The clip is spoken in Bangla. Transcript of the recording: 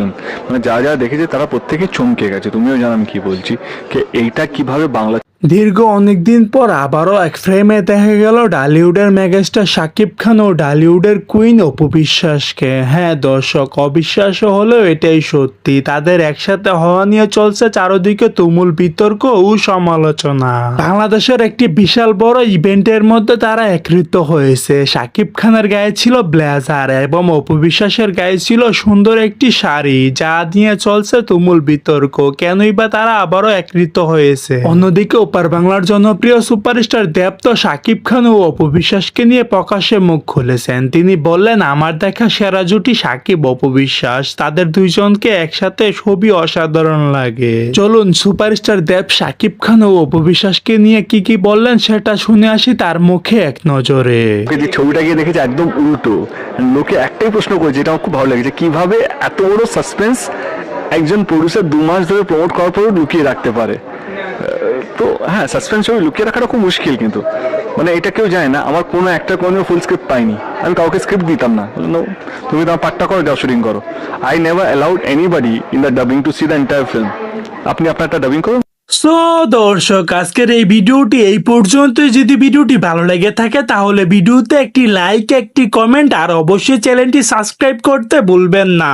দুজন, মানে যারা যারা দেখেছে তারা প্রত্যেকে চমকে গেছে। তুমিও জানো আমি কি বলছি, যে এইটা কিভাবে বাংলা। দীর্ঘ অনেকদিন পর আবারও এক ফ্রেমে দেখা গেল ঢালিউডের মেগাস্টার শাকিব খান ও ঢালিউডের কুইন অপু বিশ্বাসকে। হ্যাঁ দর্শক, অবিশ্বাস্য হলেও এটাই সত্যি, তাদের একসাথে হওয়া নিয়ে চলছে চারদিকে তুমুল বিতর্ক ও সমালোচনা। বাংলাদেশের একটি বিশাল বড় ইভেন্টের মধ্যে তারা একত্রিত হয়েছে। শাকিব খানের গায়ে ছিল ব্লেজার এবং অপু বিশ্বাসের গায়ে ছিল সুন্দর একটি শাড়ি, যা নিয়ে চলছে তুমুল বিতর্ক। কেনই বা তারা আবারও একত্রিত হয়েছে। অন্যদিকে ওপার বাংলার জনপ্রিয় সুপারস্টার দেব তো শাকিব খান ও অপু বিশ্বাসকে নিয়ে প্রকাশ্যে মুখ খুলেছেন। তিনি বললেন, আমার দেখা সেরা জুটি শাকিব অপু বিশ্বাস, তাদের দুইজনকে একসাথে খুবই অসাধারণ লাগে। চলুন সুপারস্টার দেব শাকিব খান ও অপু বিশ্বাসকে নিয়ে কি কি বললেন সেটা শুনে আসি তার মুখে এক নজরে। যে ছবিটা গিয়ে দেখেছে একদম উল্টো। লোকে একটাই প্রশ্ন করেছে, এটা আমার খুব ভালো লেগেছে, কিভাবে এত বড় সাসপেন্স একজন প্রডিউসার 2 মাস ধরে প্রমোট করার পরেও লুকিয়ে রাখতে পারে। তো হ্যাঁ, সাসপেন্স ছবি লুকিয়ে রাখাটা খুব মুশকিল, কিন্তু মানে এটা কেউ জানে না। আমার কোনো একটা কোনো ফুল স্ক্রিপ্ট পাইনি, আমি কাউকে স্ক্রিপ্ট দিতাম না, তুমি তোমার পার্টটা করো, যাও শুটিং করো। I never allowed anybody in the dubbing to see the entire film. আপনি আপনারটা ডাবিং করুন। সো দর্শক, আজকের এই ভিডিওটি এই পর্যন্ত। যদি ভিডিওটি ভালো লেগে থাকে তাহলে ভিডিওতে একটি লাইক, একটি কমেন্ট আর অবশ্যই চ্যানেলটি সাবস্ক্রাইব করতে ভুলবেন না।